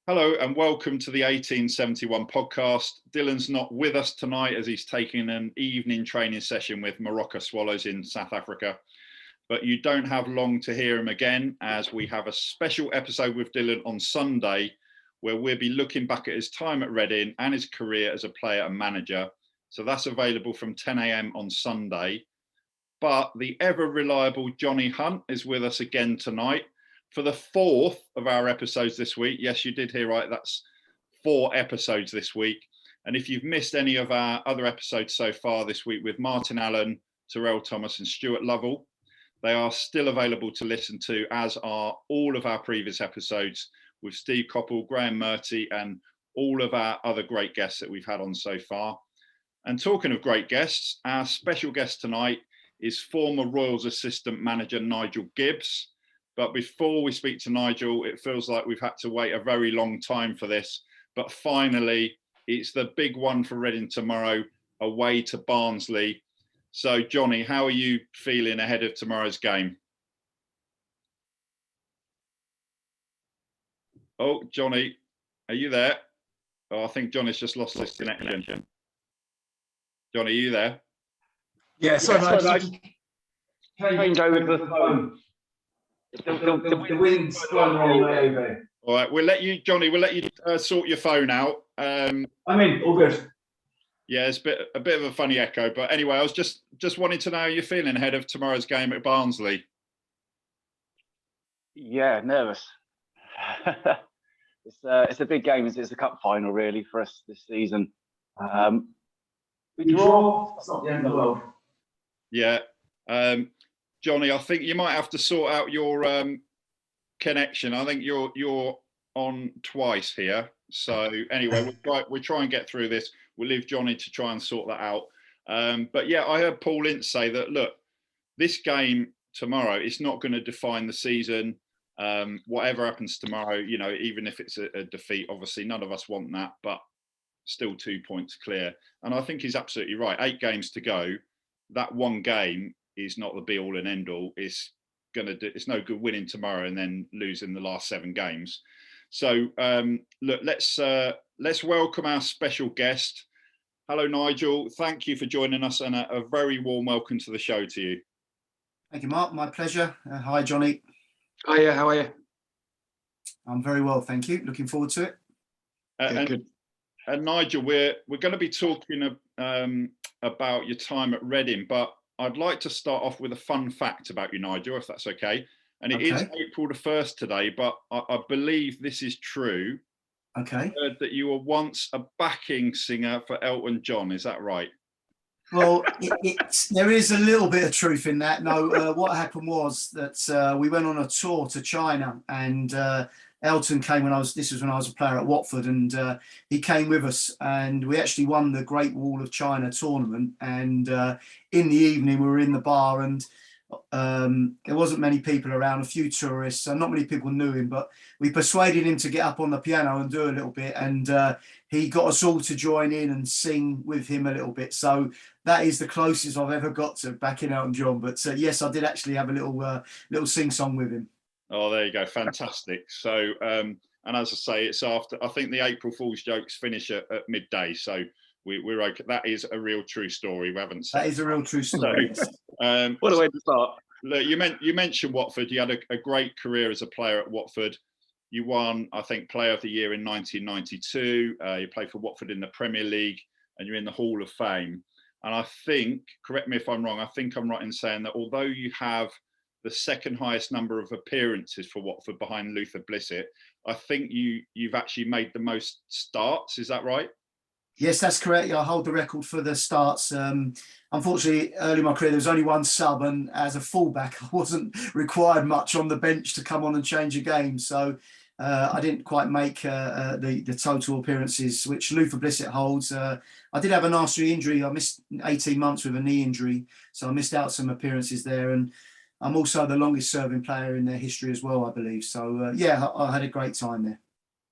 Hello and welcome to the 1871 podcast. Dylan's not with us tonight as he's taking an evening training session with Morocco Swallows in South Africa. But you don't have long to hear him again, as we have a special episode with Dylan on Sunday where we'll be looking back at his time at Reading and his career as a player and manager. So that's available from 10 a.m. on Sunday. But the ever reliable Johnny Hunt is with us again tonight for the fourth of our episodes this week. Yes, you did hear right. That's 4 episodes this week. And if you've missed any of our other episodes so far this week with Martin Allen, Terrell Thomas and Stuart Lovell, they are still available to listen to, as are all of our previous episodes with Steve Coppell, Graham Murty and all of our other great guests that we've had on so far. And talking of great guests, our special guest tonight is former Royals assistant manager Nigel Gibbs. But before we speak to Nigel, it feels like we've had to wait a very long time for this. But finally, it's the big one for Reading tomorrow, away to Barnsley. So, Johnny, how are you feeling ahead of tomorrow's game? Oh, Johnny, are you there? Oh, I think Johnny's just lost his connection. Johnny, are you there? Yeah, sorry, mate. Can go with the phone. The wind's blowing the wrong way over. All right, we'll let you, Johnny. We'll let you sort your phone out. I'm in. All good. Yeah, it's a bit of a funny echo, but anyway, I was just wanting to know how you're feeling ahead of tomorrow's game at Barnsley. Yeah, nervous. It's a big game. It's a cup final, really, for us this season. We draw. It's not the end of the world. Yeah. Johnny, I think you might have to sort out your connection. I think you're on twice here. So anyway, we'll try and get through this. We'll leave Johnny to try and sort that out. But yeah, I heard Paul Ince say that, look, this game tomorrow, it's not going to define the season. Whatever happens tomorrow, you know, even if it's a defeat, obviously none of us want that, but still 2 points clear. And I think he's absolutely right. 8 games to go. That one game is not the be all and end all. It's no good winning tomorrow and then losing the last 7 games. So look, let's welcome our special guest. Hello, Nigel. Thank you for joining us, and a very warm welcome to the show to you. Thank you, Mark. My pleasure. Hi, Johnny. Hiya, how are you? I'm very well, thank you. Looking forward to it. Good. And Nigel, we're going to be talking about your time at Reading, but I'd like to start off with a fun fact about you, Nigel, if that's okay. And it is April the 1st today, but I believe this is true. Okay. I heard that you were once a backing singer for Elton John. Is that right? Well, there is a little bit of truth in that. No, what happened was that we went on a tour to China, and Elton came this was when I was a player at Watford, and he came with us, and we actually won the Great Wall of China tournament. And in the evening, we were in the bar, and there wasn't many people around, a few tourists, and not many people knew him, but we persuaded him to get up on the piano and do a little bit, and he got us all to join in and sing with him a little bit. So that is the closest I've ever got to backing Elton John. But yes, I did actually have a little sing song with him. Oh, there you go. Fantastic. So, and as I say, it's after, I think the April Fool's jokes finish at midday. So we're okay. That is a real true story. We haven't said that is a real true story. So, what a way to start. Look, you mentioned Watford. You had a great career as a player at Watford. You won, I think, Player of the Year in 1992. You played for Watford in the Premier League, and you're in the Hall of Fame. And I think, correct me if I'm wrong, I think I'm right in saying that although you have the second highest number of appearances for Watford behind Luther Blissett, I think you've actually made the most starts. Is that right? Yes, that's correct. I hold the record for the starts. Unfortunately, early in my career, there was only one sub, and as a fullback, I wasn't required much on the bench to come on and change a game. So I didn't quite make the total appearances, which Luther Blissett holds. I did have a nasty injury. I missed 18 months with a knee injury, so I missed out some appearances there. And I'm also the longest serving player in their history as well, I believe. So yeah, I had a great time there.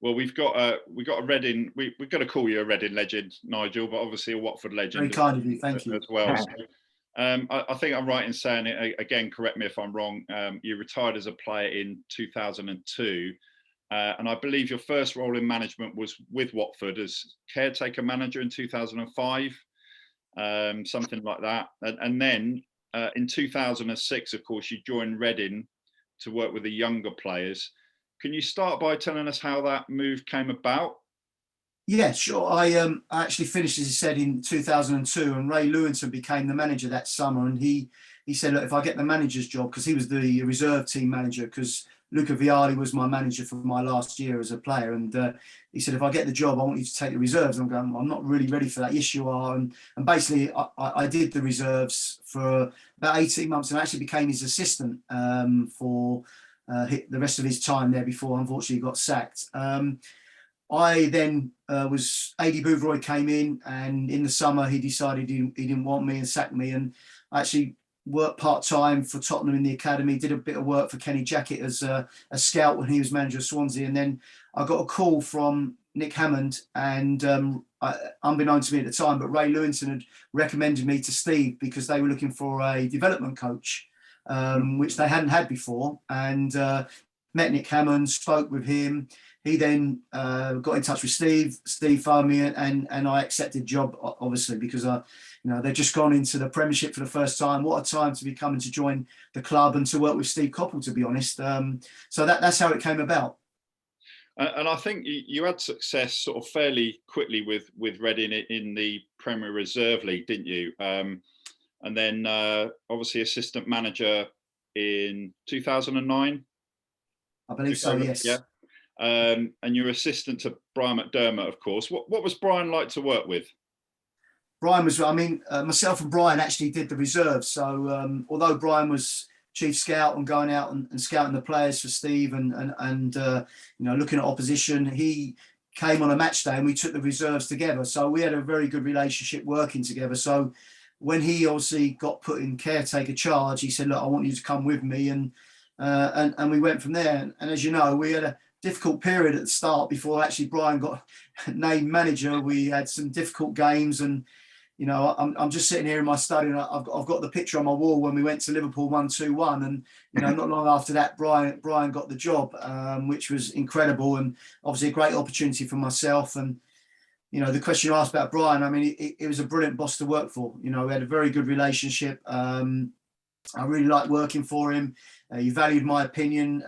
Well, we've got a Reading. We're going to call you a Reading legend, Nigel, but obviously a Watford legend. Very kind of you, thank you. As well. So, I think I'm right in saying it. Again, correct me if I'm wrong. You retired as a player in 2002, and I believe your first role in management was with Watford as caretaker manager in 2005, something like that. And then in 2006, of course, you joined Reading to work with the younger players. Can you start by telling us how that move came about? Yeah, sure. I actually finished, as you said, in 2002, and Ray Lewington became the manager that summer. And he said, look, if I get the manager's job, because he was the reserve team manager, because Luca Vialli was my manager for my last year as a player. And he said, if I get the job, I want you to take the reserves. I'm going, I'm not really ready for that. Yes, you are. And basically, I did the reserves for about 18 months and actually became his assistant for the rest of his time there before, unfortunately, he got sacked. I then was Adi Boothroyd came in, and in the summer he decided he didn't want me and sacked me. And I actually worked part-time for Tottenham in the academy, did a bit of work for Kenny Jackett as a scout when he was manager of Swansea. And then I got a call from Nick Hammond, and unbeknown to me at the time, but Ray Lewington had recommended me to Steve because they were looking for a development coach, which they hadn't had before. And met Nick Hammond, spoke with him. He then got in touch with Steve. Steve phoned me, and I accepted the job, obviously, because they'd just gone into the Premiership for the first time. What a time to be coming to join the club and to work with Steve Coppell, to be honest. So that's how it came about. And I think you had success sort of fairly quickly with Reading in the Premier Reserve League, didn't you? And then obviously assistant manager in 2009. I believe so, yes. Yeah. And you're assistant to Brian McDermott, of course. What was Brian like to work with? Brian was, myself and Brian actually did the reserves. So although Brian was chief scout and going out and scouting the players for Steve and looking at opposition, he came on a match day and we took the reserves together. So we had a very good relationship working together. So when he obviously got put in caretaker charge, he said, look, I want you to come with me. And we went from there. And as you know, we had a difficult period at the start before actually Brian got named manager. We had some difficult games, and I'm just sitting here in my study, and I've got the picture on my wall when we went to Liverpool 1-2-1, and not long after that Brian got the job, which was incredible and obviously a great opportunity for myself. And the question you asked about Brian, it was a brilliant boss to work for. We had a very good relationship. I really liked working for him. He valued my opinion,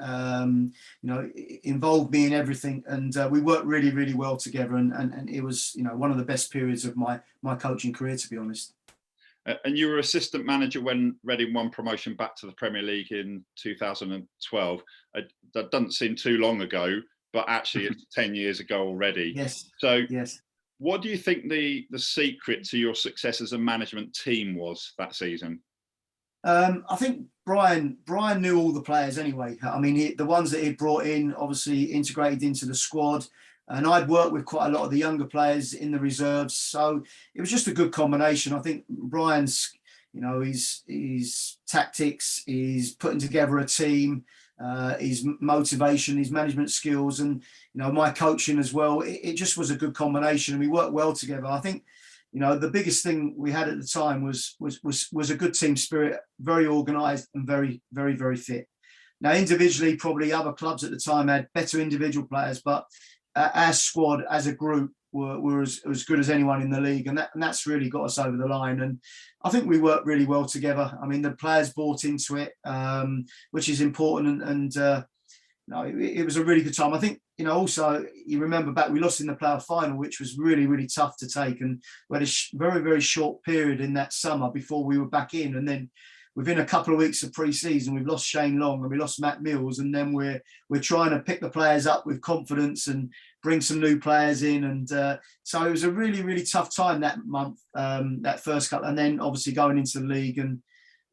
involved me in everything. And we worked really, really well together. And it was, one of the best periods of my coaching career, to be honest. And you were assistant manager when Reading won promotion back to the Premier League in 2012. That doesn't seem too long ago, but actually it's 10 years ago already. Yes. So yes. What do you think the secret to your success as a management team was that season? I think Brian knew all the players anyway. The ones that he'd brought in, obviously integrated into the squad, and I'd worked with quite a lot of the younger players in the reserves. So it was just a good combination. I think Brian's, his tactics, he's putting together a team, his motivation, his management skills, and my coaching as well. It just was a good combination, and we worked well together. I think. The biggest thing we had at the time was a good team spirit, very organised and very, very, very fit. Now, individually, probably other clubs at the time had better individual players, but our squad as a group were as good as anyone in the league, and that's really got us over the line. And I think we worked really well together. The players bought into it, which is important, and it was a really good time. I think, also you remember back, we lost in the playoff final, which was really, really tough to take. And we had a very, very short period in that summer before we were back in. And then within a couple of weeks of pre-season, we've lost Shane Long and we lost Matt Mills. And then we're trying to pick the players up with confidence and bring some new players in. And so it was a really, really tough time that month, that first couple. And then obviously going into the league, and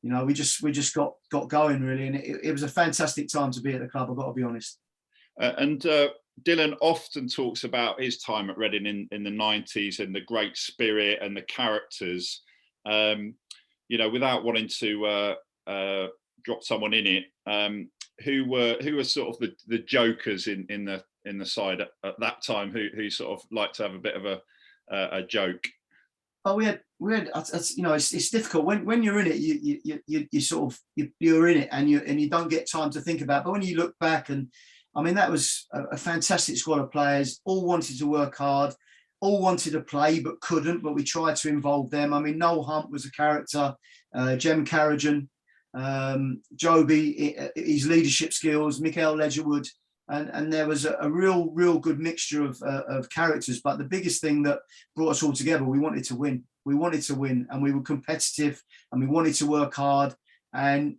we just got going really, and it was a fantastic time to be at the club, I've got to be honest. And Dylan often talks about his time at Reading in the 90s and the great spirit and the characters. Without wanting to drop someone in it, who were sort of the jokers in the side at that time, who sort of liked to have a bit of a joke. Oh, we had. It's difficult when you're in it. You sort of you're in it, and you don't get time to think about it. But when you look back, and I mean, that was a fantastic squad of players, all wanted to work hard, all wanted to play but couldn't, but we tried to involve them. I mean, Noel Hunt was a character, Jem Carrigan, Joby, his leadership skills, Mikael Ledgerwood, and there was a real good mixture of characters. But the biggest thing that brought us all together, we wanted to win. We wanted to win, and we were competitive, and we wanted to work hard. And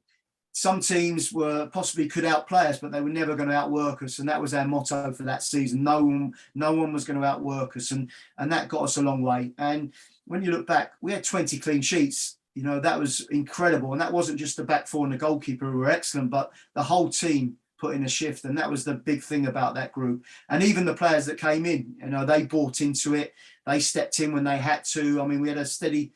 some teams possibly could outplay us, but they were never going to outwork us, and that was our motto for that season. No one was going to outwork us, and that got us a long way. And when you look back, we had 20 clean sheets. You know, that was incredible, and that wasn't just the back four and the goalkeeper who were excellent, but the whole team put in a shift, and that was the big thing about that group. And even the players that came in, you know, they bought into it. They stepped in when they had to. I mean, we had a steady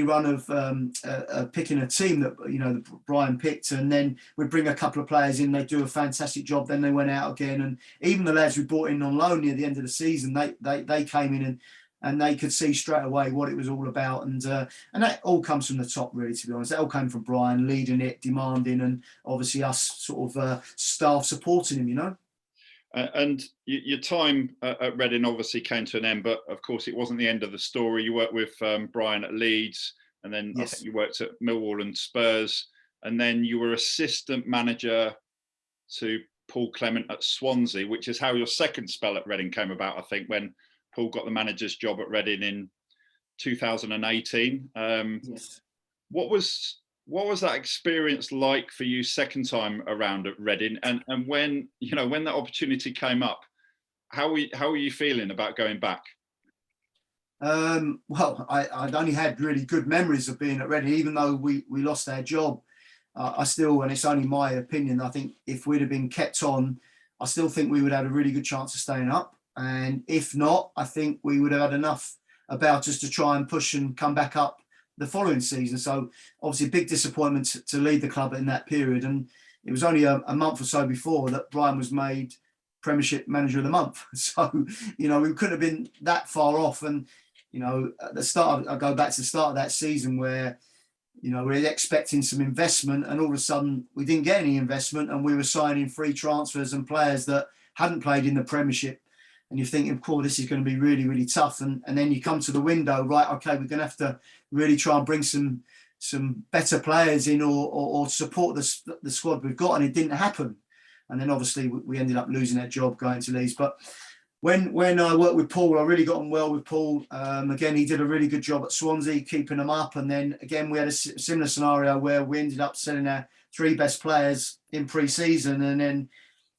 run of picking a team that, you know, Brian picked, and then we'd bring a couple of players in, they'd do a fantastic job, then they went out again. And even the lads we brought in on loan near the end of the season, they came in and they could see straight away what it was all about. And that all comes from the top, really, to be honest. That all came from Brian leading it, demanding, and obviously us sort of staff supporting him, you know. And your time at Reading obviously came to an end, but of course it wasn't the end of the story. You worked with Brian at Leeds, and then yes. I think you worked at Millwall and Spurs, and then you were assistant manager to Paul Clement at Swansea, which is how your second spell at Reading came about, I think, when Paul got the manager's job at Reading in 2018. Yes. What was that experience like for you second time around at Reading? And when that opportunity came up, how were you feeling about going back? Well, I'd only had really good memories of being at Reading, even though we lost our job. I still, and it's only my opinion, I think if we'd have been kept on, I still think we would have had a really good chance of staying up. And if not, I think we would have had enough about us to try and push and come back up the following season. So obviously a big disappointment to lead the club in that period. And it was only a month or so before that Brian was made Premiership Manager of the Month. So, you know, we couldn't have been that far off. And, you know, at the start, I go back to the start of that season where, you know, we were expecting some investment, and all of a sudden we didn't get any investment, and we were signing free transfers and players that hadn't played in the Premiership. And you're thinking, cool, this is going to be really, really tough. And then you come to the window, right, okay, we're going to have to really try and bring some better players in or support the squad we've got. And it didn't happen. And then obviously we ended up losing our job going to Leeds. But when I worked with Paul, I really got on well with Paul. Again, he did a really good job at Swansea, keeping them up. And then again, we had a similar scenario where we ended up selling our three best players in pre-season. And then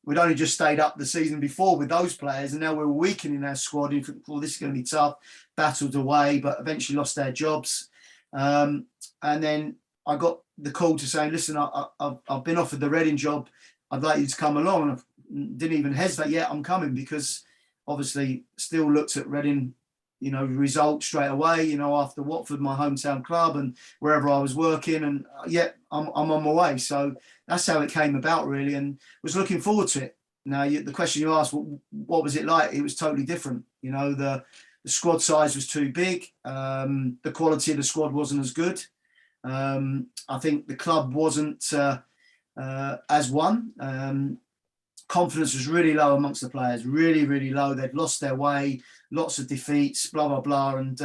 we'd only just stayed up the season before with those players, and now we're weakening our squad. You think, well, this is going to be tough. Battled away, but eventually lost our jobs. And then I got the call to say, listen, I've been offered the Reading job. I'd like you to come along. And I didn't even hesitate. Yeah, I'm coming, because obviously still looked at Reading, you know, results straight away, you know, after Watford, my hometown club, and wherever I was working. And I'm on my way. So that's how it came about, really, and was looking forward to it. Now, the question you asked, what was it like? It was totally different. You know, the squad size was too big. The quality of the squad wasn't as good. I think the club wasn't as one. Confidence was really low amongst the players, really, really low. They'd lost their way, lots of defeats, blah, blah, blah. And,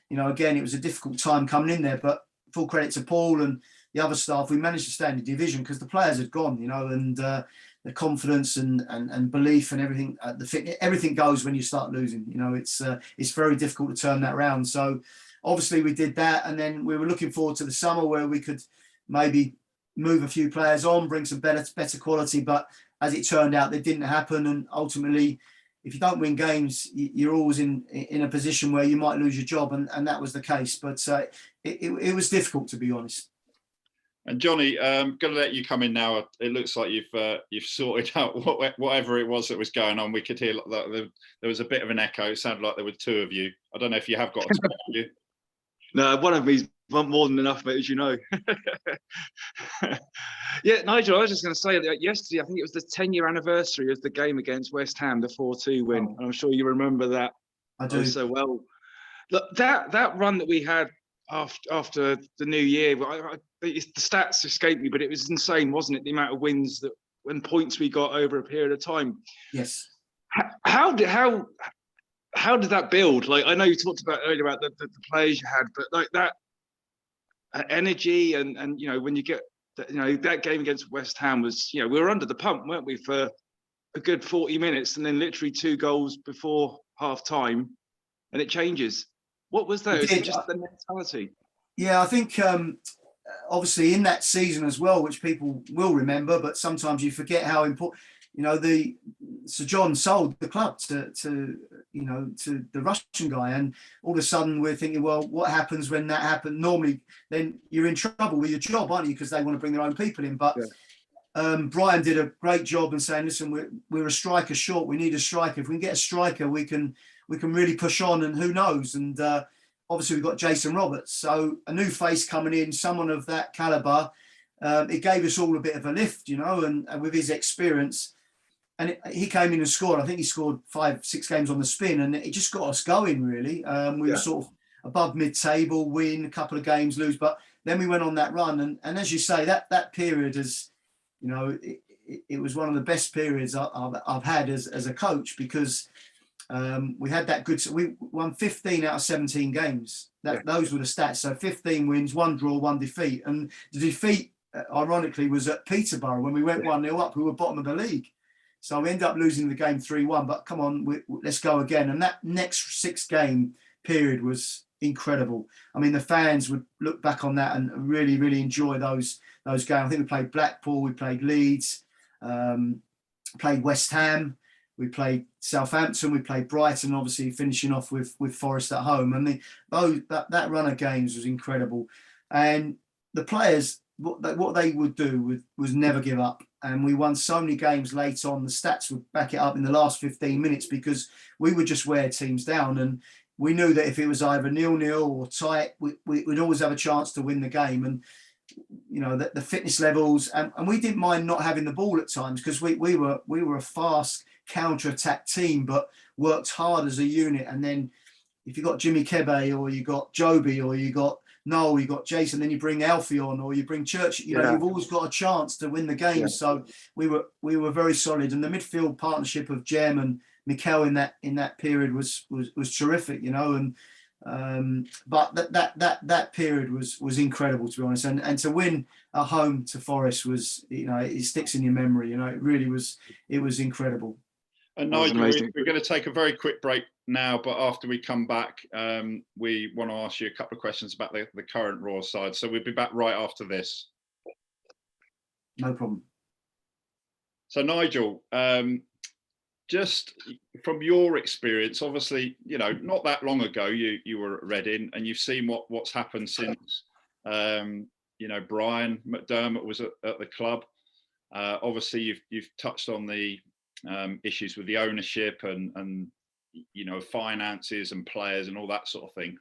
you know, again, it was a difficult time coming in there, but full credit to Paul and the other staff. We managed to stay in the division because the players had gone, you know, and the confidence and belief and everything, everything goes when you start losing. You know, it's very difficult to turn that around. So obviously we did that. And then we were looking forward to the summer where we could maybe move a few players on, bring some better quality, but as it turned out, that didn't happen. And ultimately, if you don't win games, you're always in a position where you might lose your job, and that was the case. But it was difficult, to be honest. And Johnny, I'm going to let you come in now. It looks like you've sorted out whatever it was that was going on. We could hear that there was a bit of an echo. It sounded like there were two of you. I don't know if you have got a spot, have you? No, one of me's more than enough, mate, as you know. Yeah, Nigel, I was just going to say that yesterday, I think it was the 10-year anniversary of the game against West Ham, the 4-2 win. And I'm sure you remember that. I do. So well. Look, that run that we had after the new year, the stats escaped me, but it was insane, wasn't it? The amount of wins that when points we got over a period of time. Yes. How did that build? Like, I know you talked about earlier about the players you had, but like that energy and when you get that game against West Ham was, we were under the pump, weren't we, for a good 40 minutes, and then literally 2 goals before half time, and it changes. What was that? Is it just the mentality? Yeah, I think obviously in that season as well, which people will remember, but sometimes you forget how important. Sir John sold the club to the Russian guy, and all of a sudden we're thinking, well, what happens when that happens? Normally, then you're in trouble with your job, aren't you? Because they want to bring their own people in. But Brian did a great job in saying, listen, we're a striker short. We need a striker. If we can get a striker, we can really push on, and who knows? And obviously we've got Jason Roberts, so a new face coming in, someone of that calibre. It gave us all a bit of a lift, and with his experience. And he came in and scored. I think he scored 5-6 games on the spin, and it just got us going, really. We were sort of above mid-table, win a couple of games, lose. But then we went on that run. And as you say, that period is, it was one of the best periods I've had as a coach, because we had that good. We won 15 out of 17 games. Those were the stats. So 15 wins, 1 draw, 1 defeat. And the defeat, ironically, was at Peterborough when we went 1-0 up. We were bottom of the league. So we ended up losing the game 3-1, but come on, let's go again. And that next 6-game period was incredible. I mean, the fans would look back on that and really, really enjoy those games. I think we played Blackpool, we played Leeds, played West Ham, we played Southampton, we played Brighton, obviously finishing off with Forest at home. I mean, that run of games was incredible. And the players, what they would do was never give up. And we won so many games late on. The stats would back it up in the last 15 minutes, because we would just wear teams down. And we knew that if it was either 0-0 or tight, we'd always have a chance to win the game. And, the fitness levels, and we didn't mind not having the ball at times, because we were a fast counter-attack team, but worked hard as a unit. And then if you got Jimmy Kebe, or you got Joby, or you got Noel, you got Jason, then you bring Alfie on, or you bring Church. You've always got a chance to win the game. So we were very solid, and the midfield partnership of Jem and Mikel in that period was terrific, And but that period was incredible, to be honest. And to win at home to Forest was, it sticks in your memory. It really was. It was incredible. And Nigel, we're going to take a very quick break now, but after we come back, we want to ask you a couple of questions about the current Raw side. So we'll be back right after this. No problem. So Nigel, just from your experience, obviously, not that long ago, you were at Reading, and you've seen what's happened since. Brian McDermott was at the club. Obviously, you've touched on the issues with the ownership and finances and players and all that sort of thing.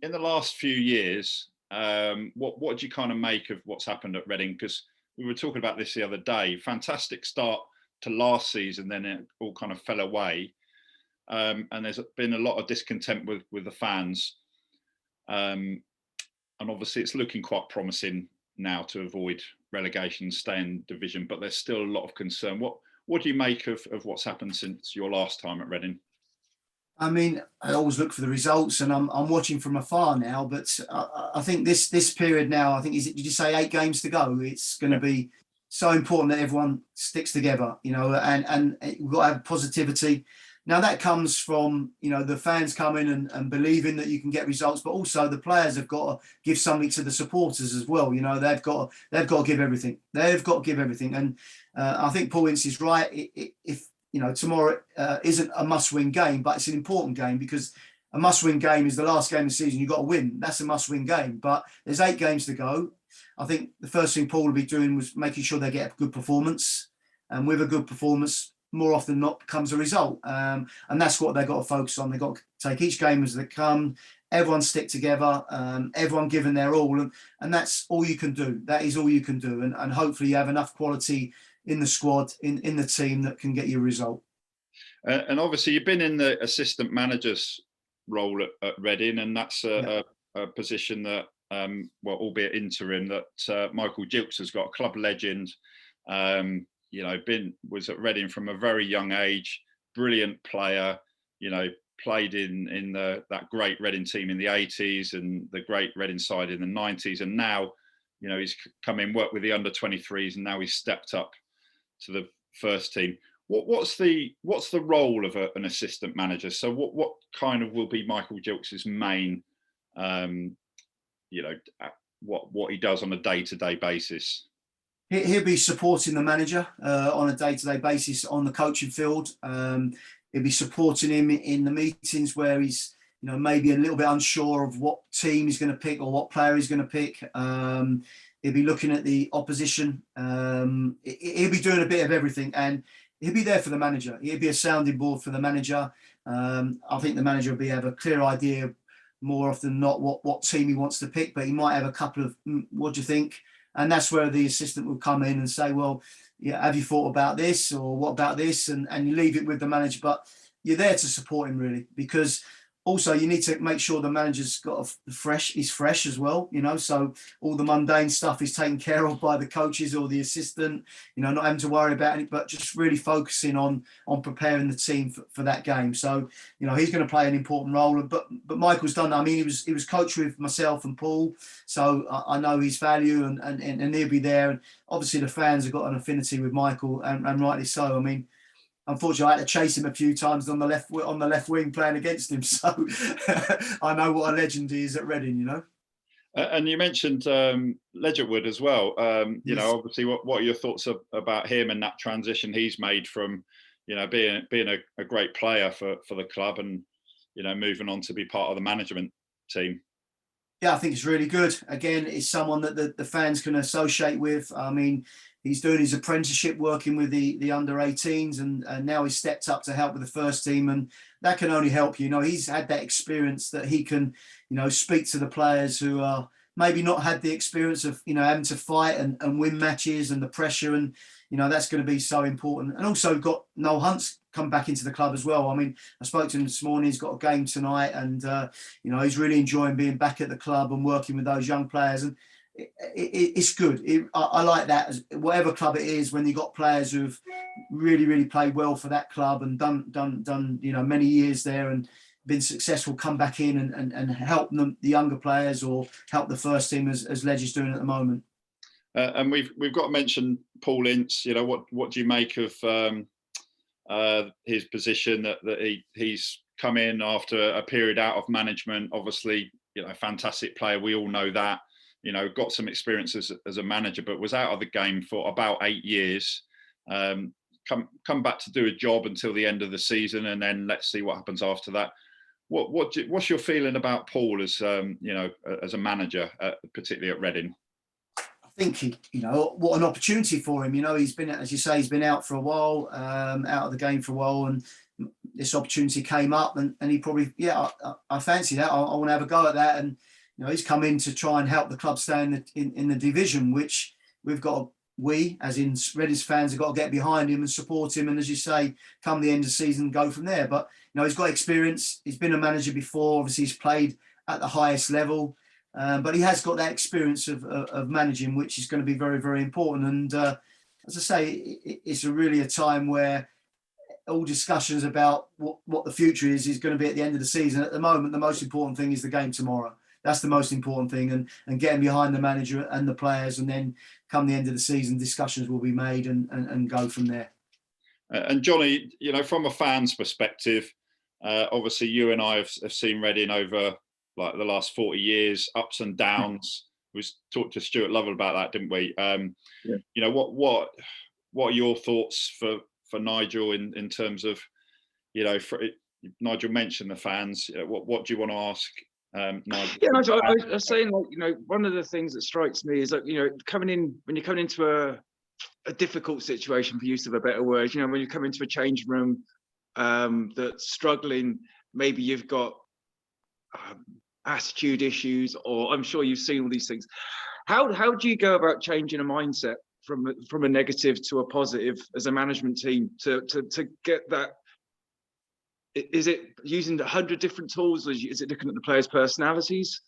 In the last few years, what do you kind of make of what's happened at Reading? Because we were talking about this the other day. Fantastic start to last season, then it all kind of fell away, and there's been a lot of discontent with the fans, and obviously it's looking quite promising now to avoid relegation and stay in division, but there's still a lot of concern. What do you make of what's happened since your last time at Reading? I mean, I always look for the results, and I'm watching from afar now. But I think this period now, did you say 8 games to go? It's going to be so important that everyone sticks together, and we've got to have positivity. Now that comes from, the fans coming and believing that you can get results, but also the players have got to give something to the supporters as well. They've got to give everything. They've got to give everything. And I think Paul Ince is right. If tomorrow isn't a must-win game, but it's an important game, because a must-win game is the last game of the season. You've got to win. That's a must-win game. But there's 8 games to go. I think the first thing Paul will be doing was making sure they get a good performance. And with a good performance, more often than not, comes a result. And that's what they've got to focus on. They've got to take each game as they come. Everyone stick together. Everyone giving their all. And that's all you can do. That is all you can do. And hopefully you have enough quality in the squad, in the team, that can get you a result. And obviously you've been in the assistant manager's role at Reading, and that's a position that, albeit interim, that Michael Gilks has got, a club legend. was at Reading from a very young age, brilliant player, played in that great Reading team in the 80s and the great Reading side in the 90s. And now, he's come in, worked with the under 23s, and now he's stepped up to the first team. What's the role of an assistant manager? So what kind of will be Michael Gilks's main, what he does on a day-to-day basis? He'll be supporting the manager on a day-to-day basis on the coaching field. He'll be supporting him in the meetings where he's, maybe a little bit unsure of what team he's going to pick or what player he's going to pick. He'll be looking at the opposition. He'll be doing a bit of everything, and he'll be there for the manager. He'll be a sounding board for the manager. I think the manager will have a clear idea more often than not what team he wants to pick, but he might have a couple of, what do you think? And that's where the assistant will come in and say, well, yeah, have you thought about this, or what about this? And you leave it with the manager, but you're there to support him, really, because also you need to make sure the manager's got he's fresh as well, so all the mundane stuff is taken care of by the coaches or the assistant, not having to worry about it, but just really focusing on preparing the team for that game. So, he's going to play an important role. But Michael's done that. I mean, he was coached with myself and Paul, so I know his value, and he'll be there. And obviously the fans have got an affinity with Michael, and rightly so. I mean, unfortunately, I had to chase him a few times on the left wing playing against him. So I know what a legend he is at Reading, And you mentioned Ledgerwood as well. Yes. Obviously, what are your thoughts about him and that transition he's made from, being a great player for the club and, moving on to be part of the management team? Yeah, I think it's really good. Again, it's someone that the fans can associate with. I mean, he's doing his apprenticeship working with the under 18s, and now he's stepped up to help with the first team, and that can only help you. He's had that experience that he can, speak to the players who are maybe not had the experience of, having to fight and win matches and the pressure, and, that's going to be so important. And also got Noel Hunt's come back into the club as well. I mean, I spoke to him this morning. He's got a game tonight, and, he's really enjoying being back at the club and working with those young players. And it's good. I like that. Whatever club it is, when you've got players who've really, really played well for that club and done many years there and been successful, come back in and help them, the younger players, or help the first team as Ledge is doing at the moment. And we've got to mention Paul Ince. What do you make of his position that he's come in after a period out of management? Obviously, fantastic player. We all know that. Got some experience as a manager, but was out of the game for about 8 years. Come back to do a job until the end of the season, and then let's see what happens after that. What's your feeling about Paul as as a manager, particularly at Reading? I think what an opportunity for him. He's been, as you say, he's been out for a while, out of the game for a while, and this opportunity came up, and he probably, I fancy that. I want to have a go at that, and he's come in to try and help the club stay in the division, which we, as in Reading's fans, have got to get behind him and support him. And as you say, come the end of the season, go from there. But, he's got experience. He's been a manager before. Obviously, he's played at the highest level. But he has got that experience of managing, which is going to be very, very important. And as I say, it's really a time where all discussions about what the future is going to be at the end of the season. At the moment, the most important thing is the game tomorrow. That's the most important thing, and getting behind the manager and the players, and then come the end of the season, discussions will be made and go from there. And Johnny, from a fan's perspective, obviously you and I have seen Reading over like the last 40 years, ups and downs. We talked to Stuart Lovell about that, didn't we? Yeah. What are your thoughts for Nigel in terms of, Nigel mentioned the fans. What do you want to ask? Nigel? Yeah, I was saying, one of the things that strikes me is that, when you're coming into a difficult situation, for use of a better word, when you come into a change room that's struggling, maybe you've got attitude issues, or I'm sure you've seen all these things. How do you go about changing a mindset from a negative to a positive as a management team to get that? Is it using 100 different tools, or is it looking at the players' personalities?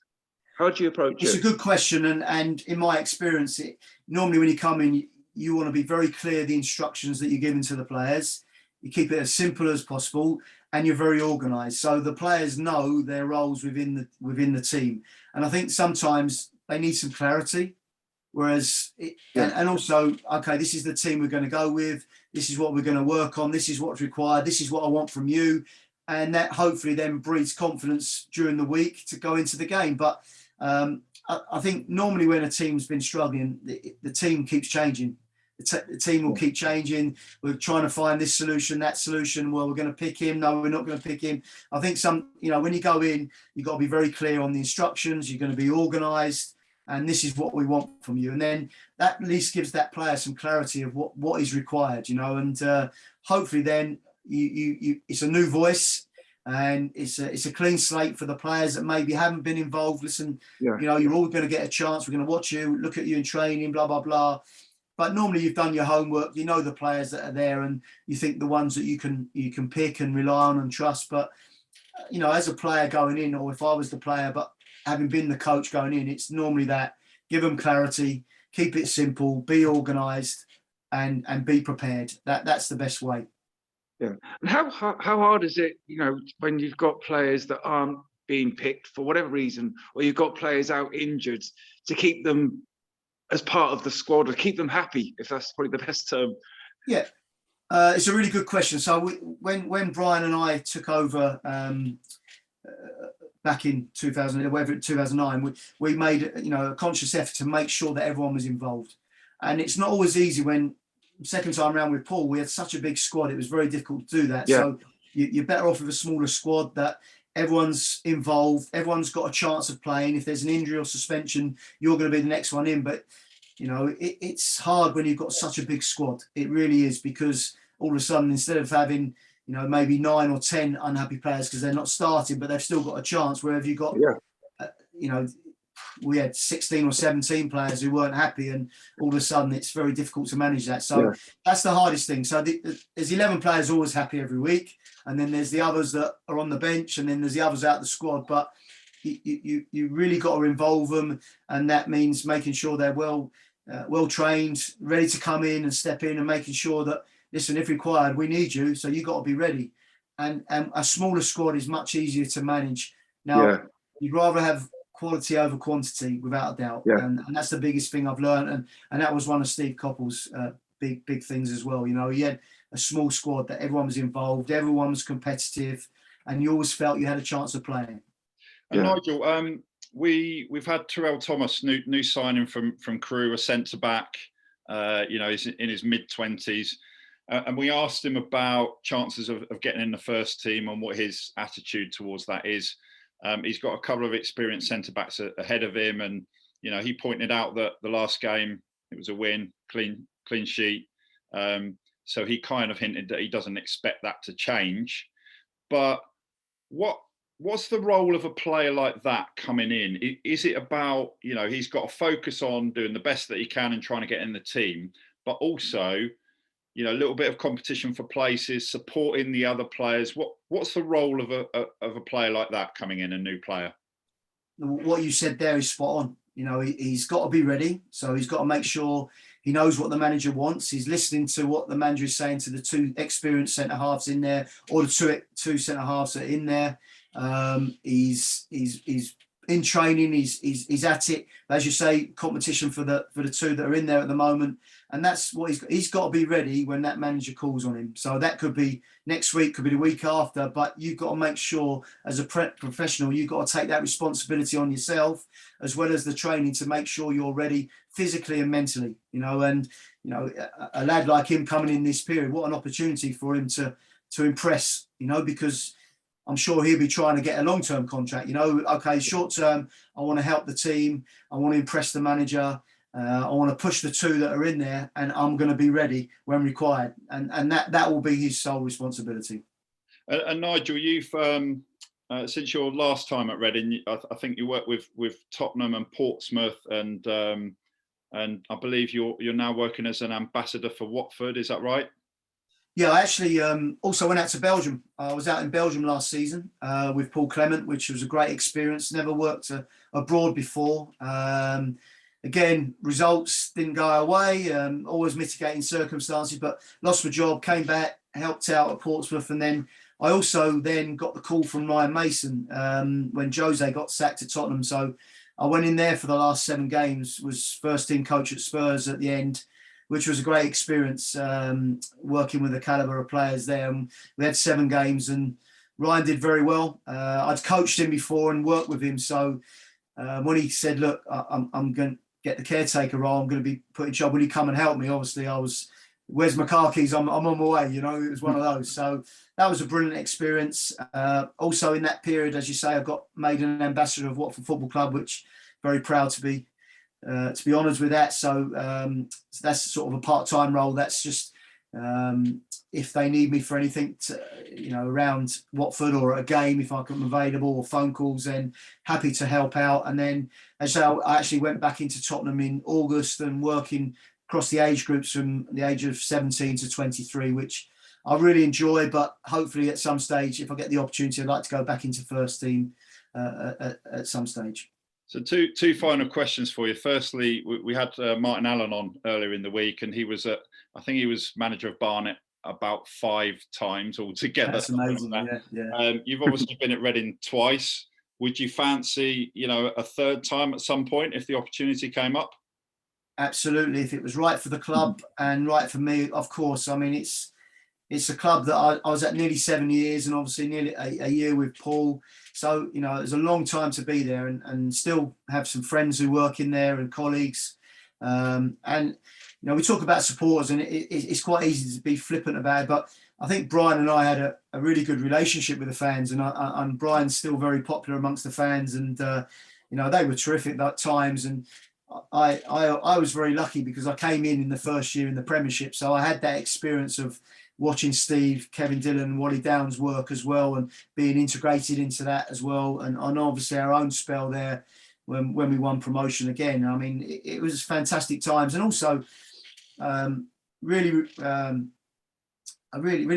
How do you approach it? It's a good question, and in my experience, normally when you come in, you want to be very clear the instructions that you're giving to the players. You keep it as simple as possible, and you're very organised. So the players know their roles within the team. And I think sometimes they need some clarity. Whereas, and also, okay, this is the team we're going to go with. This is what we're going to work on. This is what's required. This is what I want from you. And that hopefully then breeds confidence during the week to go into the game. But I think normally when a team's been struggling, the team keeps changing. The team will keep changing. We're trying to find this solution, that solution. Well, we're going to pick him. No, we're not going to pick him. I think when you go in, you've got to be very clear on the instructions. You're going to be organised. And this is what we want from you. And then that at least gives that player some clarity of what is required, and hopefully then you it's a new voice, and it's a clean slate for the players that maybe haven't been involved. Listen, you're all going to get a chance. We're going to watch you, look at you in training, blah, blah, blah. But normally you've done your homework. You know the players that are there, and you think the ones that you can pick and rely on and trust. But, as a player going in, or if I was the player, but having been the coach going in, it's normally that give them clarity, keep it simple, be organised, and be prepared. That's the best way. Yeah. And how hard is it, when you've got players that aren't being picked for whatever reason, or you've got players out injured, to keep them as part of the squad, or keep them happy, if that's probably the best term? Yeah. It's a really good question. So when Brian and I took over back in 2009, we made a conscious effort to make sure that everyone was involved. And it's not always easy when second time around with Paul, we had such a big squad. It was very difficult to do that. Yeah. So you're better off with a smaller squad that everyone's involved. Everyone's got a chance of playing. If there's an injury or suspension, you're going to be the next one in. But, it's hard when you've got such a big squad. It really is, because all of a sudden, instead of having maybe 9 or 10 unhappy players because they're not starting, but they've still got a chance. Where have you got, we had 16 or 17 players who weren't happy, and all of a sudden it's very difficult to manage that. So that's the hardest thing. So there's 11 players always happy every week, and then there's the others that are on the bench, and then there's the others out the squad. But you really got to involve them, and that means making sure they're well trained, ready to come in and step in, and making sure that, listen, if required, we need you, so you got to be ready. And a smaller squad is much easier to manage. Now, you'd rather have quality over quantity, without a doubt. And that's the biggest thing I've learned. And that was one of Steve Coppell's big things as well. He had a small squad that everyone was involved, everyone was competitive, and you always felt you had a chance of playing. And Nigel, we've had Terrell Thomas, new signing from Crewe, a centre-back, he's in his mid-20s. And we asked him about chances of getting in the first team and what his attitude towards that is. He's got a couple of experienced centre-backs ahead of him. And, he pointed out that the last game, it was a win, clean sheet. So he kind of hinted that he doesn't expect that to change. But what's the role of a player like that coming in? Is it about, he's got to focus on doing the best that he can and trying to get in the team, but also, a little bit of competition for places, supporting the other players? What's the role of a player like that coming in, a new player? What you said there is spot on. He's got to be ready. So he's got to make sure he knows what the manager wants. He's listening to what the manager is saying to the two experienced centre halves in there, or the two centre halves that are in there. He's in training. He's at it. As you say, competition for the two that are in there at the moment. And that's what he's got to be ready when that manager calls on him. So that could be next week, could be the week after, but you've got to make sure as a professional, you've got to take that responsibility on yourself, as well as the training, to make sure you're ready physically and mentally, and a lad like him coming in this period, what an opportunity for him to impress, because I'm sure he'll be trying to get a long-term contract. Okay, short-term, I want to help the team. I want to impress the manager. I want to push the two that are in there, and I'm going to be ready when required. And that will be his sole responsibility. And Nigel, you've since your last time at Reading, I think you worked with Tottenham and Portsmouth, and I believe you're now working as an ambassador for Watford. Is that right? Yeah, I actually also went out to Belgium. I was out in Belgium last season with Paul Clement, which was a great experience. Never worked abroad before. again, results didn't go our way, always mitigating circumstances, but lost my job, came back, helped out at Portsmouth. And then I also then got the call from Ryan Mason when Jose got sacked at Tottenham. So I went in there for the last 7 games, was first team coach at Spurs at the end, which was a great experience, working with the calibre of players there. And we had 7 games and Ryan did very well. I'd coached him before and worked with him. So when he said, look, I'm going to get the caretaker role, I'm going to be put in charge, will you come and help me? Obviously, I was, where's my car keys? I'm on my way, you know, it was one of those. So that was a brilliant experience. Also in that period, as you say, I got made an ambassador of Watford Football Club, which very proud to be honoured with that. So that's sort of a part-time role. That's just if they need me for anything, around Watford or a game, if I'm available, or phone calls, then happy to help out. And then, as I actually went back into Tottenham in August and working across the age groups from the age of 17 to 23, which I really enjoy. But hopefully, at some stage, if I get the opportunity, I'd like to go back into first team at some stage. So two final questions for you. Firstly, we had Martin Allen on earlier in the week, and he was I think he was manager of Barnet about 5 times altogether. That's amazing. Like that. Yeah. You've obviously been at Reading twice. Would you fancy, a 3rd time at some point if the opportunity came up? Absolutely. If it was right for the club and right for me, of course. I mean, it's a club that I was at nearly 7 years, and obviously nearly a year with Paul. So, it was a long time to be there, and still have some friends who work in there and colleagues. And, we talk about supporters, and it's quite easy to be flippant about it. But I think Brian and I had a really good relationship with the fans, and Brian's still very popular amongst the fans. And, they were terrific at times. And I was very lucky because I came in the first year in the Premiership. So I had that experience of watching Steve, Kevin Dillon, Wally Downs work as well, and being integrated into that as well. And obviously our own spell there when we won promotion again. I mean, it was fantastic times. And also really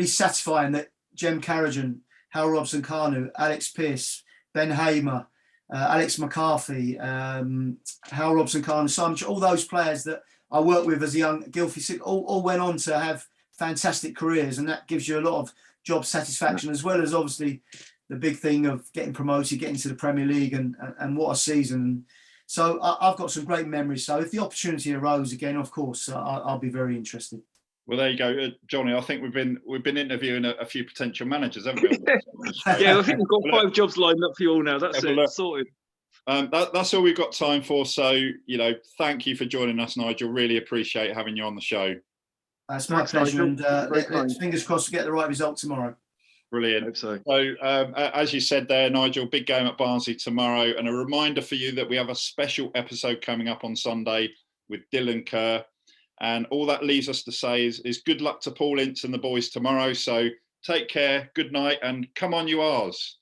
satisfying that Jem Carrigan, Hal Robson-Kanu, Alex Pearce, Ben Hamer, Alex McCarthy, Hal Robson-Kanu, Simon, all those players that I worked with as a young Guildford, all went on to have fantastic careers, and that gives you a lot of job satisfaction, as well as obviously the big thing of getting promoted, getting to the Premier League, and what a season. So I've got some great memories. So if the opportunity arose again, of course, I'll be very interested. Well, there you go, Johnny. I think we've been interviewing a few potential managers, haven't we? Yeah, I think we've got 5 jobs lined up for you all now. That's it, sorted. That's all we've got time for. So, thank you for joining us, Nigel. Really appreciate having you on the show. It's my pleasure, and let's fingers crossed to get the right result tomorrow. Brilliant. Hope so. So, as you said there, Nigel, big game at Barnsley tomorrow, and a reminder for you that we have a special episode coming up on Sunday with Dylan Kerr, and all that leaves us to say is good luck to Paul Ince and the boys tomorrow. So take care, good night, and come on, you R's.